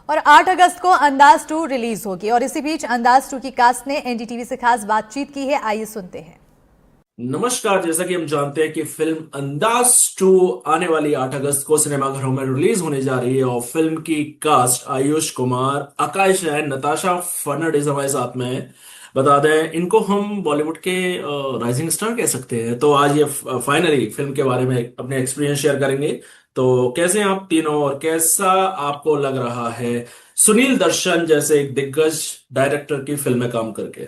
और 8 अगस्त को अंदाज 2 रिलीज होगी और इसी बीच अंदाज 2 की कास्ट ने एनडीटीवी से खास बातचीत की है। आइए सुनते हैं। नमस्कार। जैसा कि हम जानते हैं कि फिल्म अंदाज 2 आने वाली 8 अगस्त को सिनेमाघरों में रिलीज होने जा रही है और फिल्म की कास्ट आयुष कुमार, आकाश है, नताशा फर्नांडिस हमारे साथ में है। बता दें, इनको हम बॉलीवुड के राइजिंग स्टार कह सकते हैं। तो आज ये फाइनली फिल्म के बारे में अपने एक्सपीरियंस शेयर करेंगे। तो कैसे हैं आप तीनों और कैसा आपको लग रहा है सुनील दर्शन जैसे एक दिग्गज डायरेक्टर की फिल्म में काम करके?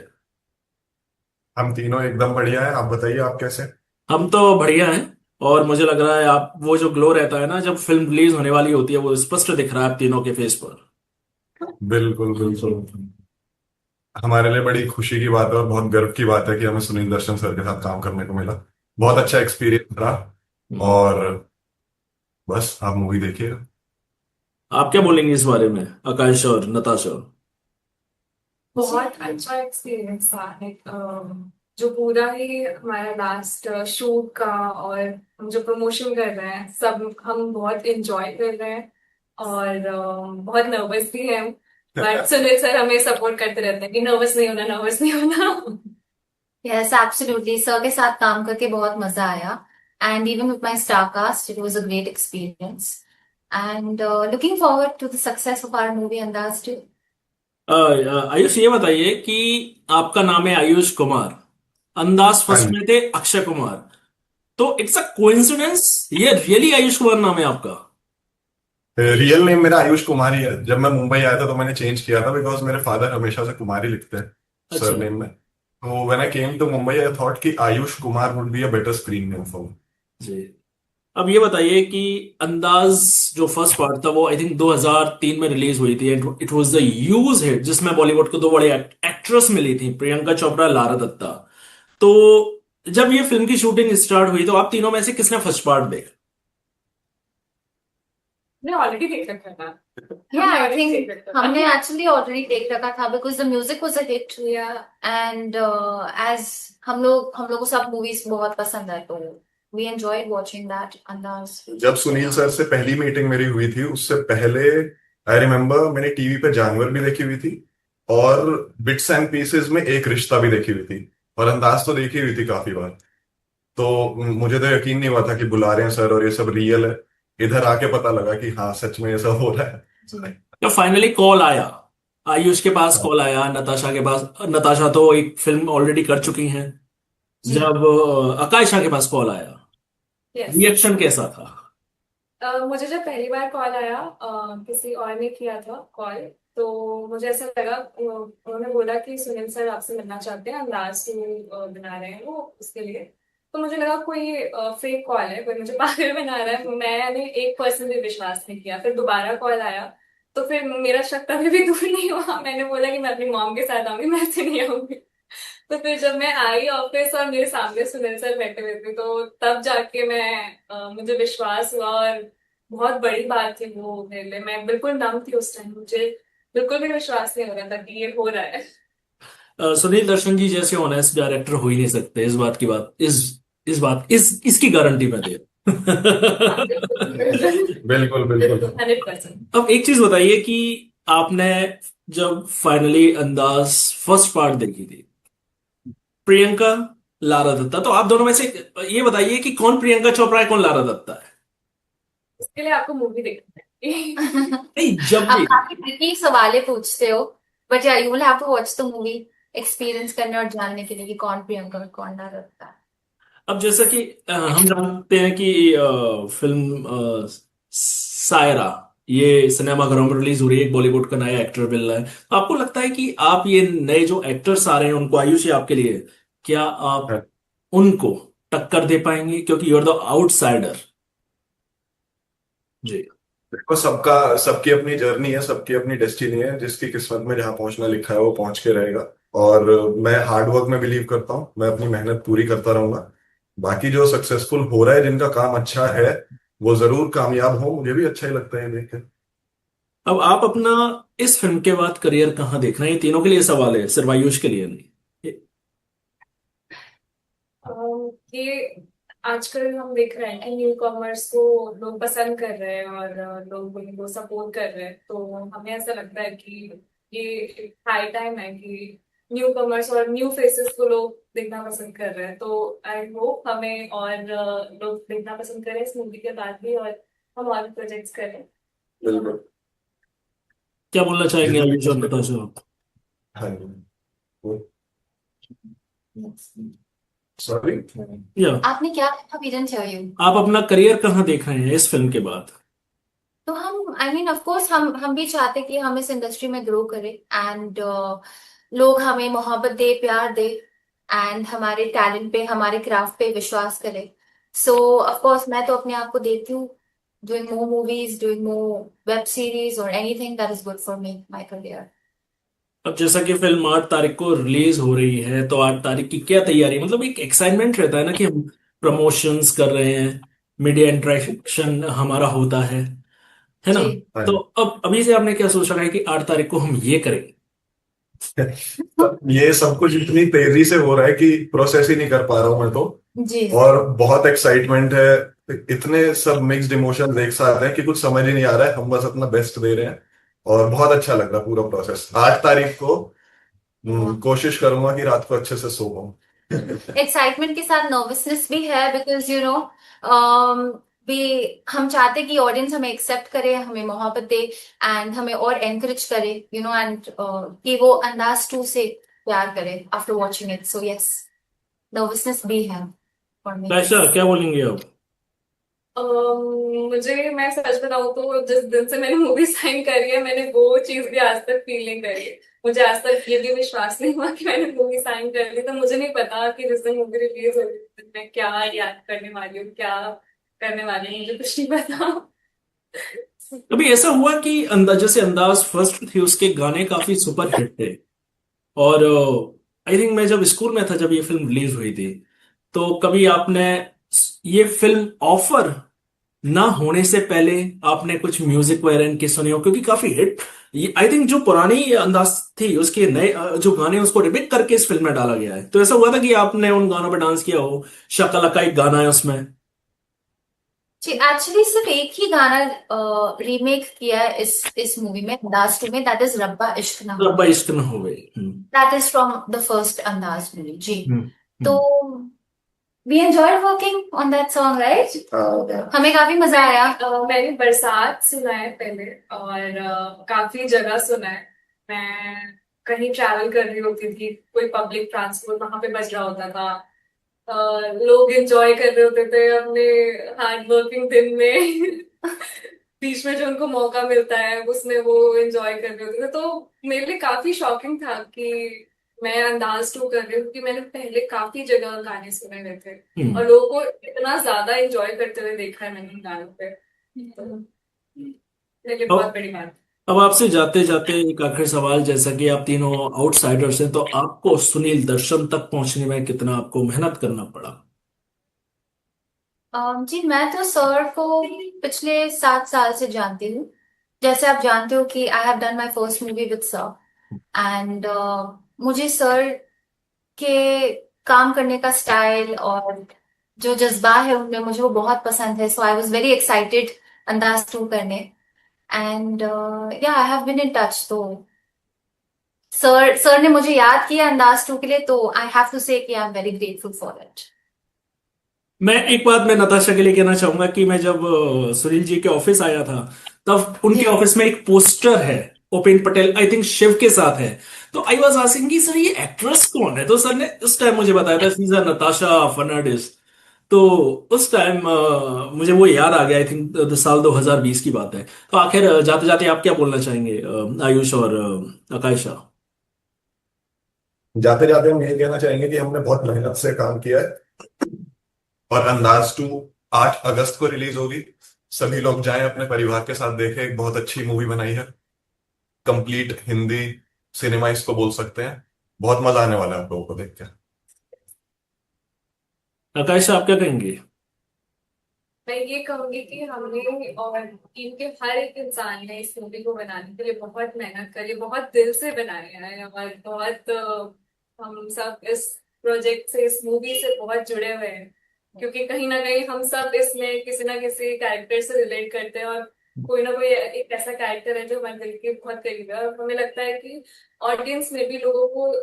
हम तीनों एकदम बढ़िया है। आप बताइए, आप कैसे? हम तो बढ़िया हैं। और मुझे लग रहा है आप वो जो ग्लो रहता है ना जब फिल्म रिलीज होने वाली होती है वो स्पष्ट दिख रहा है आप तीनों के फेस पर। बिल्कुल बिल्कुल। हमारे लिए बड़ी खुशी की बात है और बहुत गर्व की बात है कि हमें सुनील दर्शन सर के साथ काम करने को मिला। बहुत अच्छा एक्सपीरियंस रहा। हम्म। और बस आप मूवी देखिए। आप क्या बोलेंगे इस बारे में, आकाश और नताशा? बहुत अच्छा एक्सपीरियंस था। जो पूरा ही हमारा लास्ट शूट का और हम जो प्रमोशन कर रहे हैं सब हम बहुत एंजॉय कर रहे हैं और बहुत नर्वस भी हैं। बट सुनील सर हमें सपोर्ट करते रहते हैं कि नर्वस नहीं होना, नर्वस नहीं होना। यस एब्सोल्युटली सर के साथ काम करके बहुत मजा आया and even with my star cast it was a great experience and looking forward to the success of our movie Andaaz two. Ayush, ये बताइए कि आपका नाम है आयुष कुमार, अंदाज हाँ फर्स्ट जी। में थे अक्षय कुमार, तो इट्स अ कोइंसिडेंस ये रियली आयुष कुमार नाम है आपका? रियल नेम मेरा आयुष कुमार ही है। जब मैं मुंबई आया था तो मैंने चेंज किया था बिकॉज मेरे फादर हमेशा से कुमार ही लिखते हैं अच्छा सरनेम में। तो when I came to Mumbai I thought कि Ayush Kumar would be a better screen name for me. जी। अब ये बताइए कि अंदाज जो फर्स्ट पार्ट था वो आई थिंक 2003 में रिलीज हुई थी। It was the huge hit जिसमें बॉलीवुड को दो बड़े एक्ट्रेस मिली थी, प्रियंका चोपड़ा, लारा दत्ता। तो जब ये फिल्म की शूटिंग स्टार्ट हुई तो आप तीनों में से किसने फर्स्ट पार्ट देखा? मैं ऑलरेडी देख रखा था। Yeah, हमने I already think देख रखा था। हमने एक्चुअली ऑलरेडी देख रखा था because the music was a hit and as हम लोग को सब मूवीज बहुत पसंद है तो वी एंजॉयड वाचिंग दैट अंदाज। जब सुनील सर से पहली मीटिंग मेरी हुई थी उससे पहले आई रिमेम्बर मैंने टीवी पे जानवर भी देखी हुई थी और बिट्स एंड पीसेस में एक रिश्ता भी देखी हुई थी और अंदाज तो देखी हुई थी काफी बार। तो मुझे तो यकीन नहीं हुआ था कि बुला रहे हैं सर और ये सब रियल है। इधर आके पता लगा कि हाँ सच में ये सब हो रहा है। तो फाइनली कॉल आया, आयुष के पास हाँ कॉल आया, नताशा के पास, नताशा तो एक फिल्म ऑलरेडी कर चुकी हैं, जी। जब आकाशा के पास कॉल आया यस। रिएक्शन कैसा था? मुझे जब पहली बार कॉल आया, किसी और ने किया था कॉल, तो मुझे ऐसा लगा, उन्होंने बोला कि सुनील सर आपसे मिलना चाहते हैं, अंदाज टू बना रहे हैं वो उसके लिए। तो मुझे लगा कोई फेक कॉल है, कोई मुझे पागल बना रहा है। मैंने 1% भी विश्वास नहीं किया। फिर दोबारा कॉल आया तो फिर मेरा शक तभी भी दूर नहीं हुआ। मैंने बोला कि मैं अपनी मॉम के साथ आऊंगी, मैं ऐसे नहीं आऊंगी। तो फिर जब मैं आई ऑफिस और मेरे सामने सुनील सर बैठे हुए थे तो तब जाके मुझे विश्वास हुआ। और बहुत बड़ी बात थी वो मेरे लिए। मैं बिल्कुल नम थी उस टाइम, मुझे बिल्कुल भी विश्वास नहीं हो रहा था कि ये हो रहा है। सुनील दर्शन जी जैसे ऑनेस्ट डायरेक्टर हो ही नहीं सकते, इस बात की बात इस बात इसकी गारंटी मैं दे रहा हाँ, हूं। बिल्कुल बिल्कुल। 100%। अब एक चीज बताइए कि आपने जब फाइनली अंदाज फर्स्ट पार्ट देखी थी, प्रियंका, लारा दत्ता, तो आप दोनों में से ये बताइए कि कौन प्रियंका चोपड़ा है, कौन लारा दत्ता है? इसके लिए आपको मूवी देखना है। नहीं, जब आप भी काफी ट्रिकी सवाल पूछते हो but yeah you will have to watch the movie experience करने और जानने के लिए कि कौन प्रियंका और कौन डर रखता है। अब जैसा कि हम जानते हैं कि फिल्म सायरा ये सिनेमाघरों में रिलीज हो रही है, एक बॉलीवुड का नया एक्टर मिल रहा है, तो आपको लगता है कि आप ये नए जो एक्टर्स आ रहे हैं उनको, आयुषी आपके लिए, क्या आप हाँ, उनको टक्कर दे पाएंगे क्योंकि यू आर द आउटसाइडर? जी। देखो सबका सबकी अपनी जर्नी है, सबकी अपनी डेस्टिनी है। जिसकी किस्मत में जहाँ पहुंचना लिखा है वो पहुंच के रहेगा। और मैं हार्ड वर्क में बिलीव करता हूँ, मैं अपनी मेहनत पूरी करता रहूंगा। बाकी जो सक्सेसफुल हो रहा है, जिनका काम अच्छा है, वो जरूर कामयाब हो। मुझे भी अच्छा ही लगता है देख के। अब आप अपना इस फिल्म के बाद करियर कहाँ देख रहे हैं? ये तीनों के लिए सवाल है, सिर्फ आयुष के लिए नहीं। ये आजकल हम देख रहे हैं कि न्यू कॉमर्स को लोग पसंद कर रहे हैं और लोग उनको सपोर्ट कर रहे हैं, तो हमें ऐसा लगता है कि ये हाई टाइम है कि न्यू कॉमर्स और न्यू फेसेस को लोग देखना पसंद कर रहे हैं। तो आई होप हमें और लोग देखना पसंद करें इस मूवी के बाद भी, और हम और प्रोजेक्ट्स करें। बिल्कुल। क्या बोलना चाहेंगे जितने आयुष और नताशा आप? हाँ जी। सॉरी। या आपने क्या देखा? We didn't hear you. आप अपना करियर कहाँ देख रहे हैं इस फिल्म के बाद? तो हम आई मीन ऑफ कोर्स हम भी चाहते कि हम इस इंडस्ट्री में ग्रो करें एंड लोग हमें मोहब्बत दे, प्यार दे, एंड हमारे टैलेंट पे, हमारे क्राफ्ट पे विश्वास करें। सो ऑफ कोर्स मैं तो अपने आप को देती हूँ doing more movies, doing more web series और anything that is good for me, my career. अब जैसा कि फिल्म 8 तारीख को रिलीज हो रही है, तो 8 तारीख की क्या तैयारी, मतलब एक एक्साइटमेंट रहता है ना कि हम प्रमोशंस कर रहे हैं, मीडिया इंटरेक्शन हमारा होता है ना? जी। हाँ तो जी। अब अभी से आपने क्या सोच रखा है कि 8 तारीख को हम ये करेंगे? ये सब कुछ इतनी तेजी से हो रहा है कि प्रोसेस ही नहीं कर पा रहा हूँ मैं तो। जी। और बहुत एक्साइटमेंट है। इतने सब मिक्स्ड इमोशंस एक साथ हैं कि कुछ समझ ही नहीं आ रहा है, हम बस अपना बेस्ट दे रहे हैं। और बहुत अच्छा लग रहा है पूरा प्रोसेस। 8 तारीख को कोशिश करूंगा कि रात को अच्छे से सो पाऊं। एक्साइटमेंट के साथ नर्वसनेस भी है बिकॉज यू नो भी हम चाहते कि ऑडियंस हमें एक्सेप्ट करे, हमें मोहब्बत दे एंड हमें और एनकरेज करे, यू नो, एंड कि वो अंदाज टू से प्यार करे after watching it. So yes, nervousness भी है फॉर मी। पैसा क्या बोलेंगे आप? मैं सच बताऊं तो जिस दिन से मैंने मूवी साइन करी है, मैंने वो चीज भी आज तक फील नहीं करी है। मुझे आज तक ये भी विश्वास नहीं हुआ कि मैंने मूवी साइन कर ली। तो मुझे नहीं पता कि जिस दिन मूवी रिलीज होगी उस दिन मैं क्या याद करने वाली हूँ, क्या करने वाली हूँ, मुझे कुछ नहीं पता। कभी ऐसा हुआ कि अंदाजा से अंदाज फर्स्ट थी, उसके गाने काफी सुपर हिट थे, और आई थिंक मैं जब स्कूल में था जब ये फिल्म रिलीज हुई थी, तो कभी आपने ये फिल्म ऑफर ना होने से पहले आपने कुछ म्यूजिक वगैरह इनके सुने हो, क्योंकि काफी हिट, आई थिंक जो पुरानी अंदाज थी उसके नए जो गाने उसको रिमिक करके इस फिल्म में डाला गया है, तो ऐसा हुआ था कि आपने उन गानों पर डांस किया हो? शकलका एक गाना है उसमें। जी, एक्चुअली सिर्फ एक ही गाना रीमेक किया है इस मूवी में, अंदाज टू में, दैट इज रब्बा इश्क ना हो रब्बा गए। इश्क न हो गई। That is from the first Andaz movie. जी। हम्म, तो हम्म। We enjoyed working on that song, right? हमें काफी मजा आया। मैंने बरसात सुना है पहले, और काफी जगह सुना है। मैं कहीं ट्रैवल कर रही होती थी, कोई पब्लिक ट्रांसपोर्ट वहां पे बज रहा होता था। लोग एंजॉय कर रहे होते थे अपने हार्ड वर्किंग दिन में। बीच में जो उनको मौका मिलता है उसमें वो एंजॉय कर रहे होते थे। तो मेरे लिए काफी शॉकिंग था कि मैं अंदाज टू कर रही हूँ, क्योंकि मैंने पहले काफी जगह गाने सुने हुए थे हम्म। और लोगों को इतना ज्यादा एंजॉय करते हुए देखा है मैंने इन गानों पे। तो मेरे लिए बहुत अब बड़ी बात अब आपसे जाते जाते एक आखिरी सवाल, जैसा कि आप तीनों आउटसाइडर्स हैं, तो आपको सुनील दर्शन तक पहुंचने में कितना आपको मेहनत करना पड़ा? जी, मैं तो सर को पिछले 7 साल से जानती हूँ। जैसे आप जानते हो कि I have done my first movie with sir, and मुझे सर के काम करने का स्टाइल और जो जज्बा है उनमें, मुझे वो बहुत पसंद है। So I was very excited Andaaz two करने, and yeah I have been in touch. तो सर ने मुझे याद किया अंदाज टू के लिए, तो आई हैव टू से कि I am very grateful for it. मैं एक बात मैं नताशा के लिए कहना चाहूंगा कि मैं जब सुनील जी के ऑफिस आया था, तब उनके जी। ऑफिस में एक पोस्टर है, उपेन पटेल आई थिंक शिव के साथ है। तो आई वाज आस्किंग कि सर ये एक्ट्रेस कौन है, तो सर ने उस टाइम मुझे बताया था शी इज नताशा फर्नांडिस। तो उस टाइम मुझे वो याद आ गया, आई थिंक साल 2020 की बात है। तो आखिर जाते जाते आप क्या बोलना चाहेंगे आयुष और आकांक्षा? जाते जाते हम यही कहना चाहेंगे कि हमने बहुत मेहनत से काम किया है। और अंदाज टू 8 अगस्त को रिलीज होगी। सभी लोग जाएं, अपने परिवार के साथ देखें। एक बहुत अच्छी मूवी बनाई है, कंप्लीट हिंदी सिनेमा इसको बोल सकते हैं। बहुत मजा आने वाला है आप लोगों को देख के। आकांक्षा आप क्या कहेंगे? मैं ये कहूंगी कि हमने और टीम के हर एक इंसान ने इस मूवी को बनाने के लिए बहुत मेहनत करी, बहुत दिल से बनाया है, और बहुत हम सब इस प्रोजेक्ट से, इस मूवी से बहुत जुड़े हुए हैं। क्योंकि कहीं ना कहीं हम सब इसमें किसी ना किसी कैरेक्टर से रिलेट करते हैं, और कोई ना कोई एक ऐसा कैरेक्टर है जो हमारे दिल के बहुत करीब है, और हमें लगता है कि ऑडियंस में भी लोगों को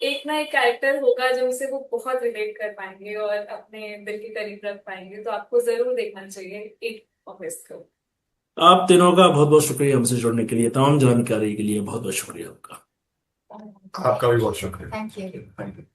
एक ना एक कैरेक्टर होगा जिनसे वो बहुत रिलेट कर पाएंगे और अपने दिल के करीब रख पाएंगे। तो आपको जरूर देखना चाहिए एक ऑफिस को। आप तीनों का बहुत बहुत शुक्रिया हमसे जुड़ने के लिए, तमाम जानकारी के लिए बहुत बहुत शुक्रिया आपका। आपका भी बहुत शुक्रिया। Thank you. Thank you.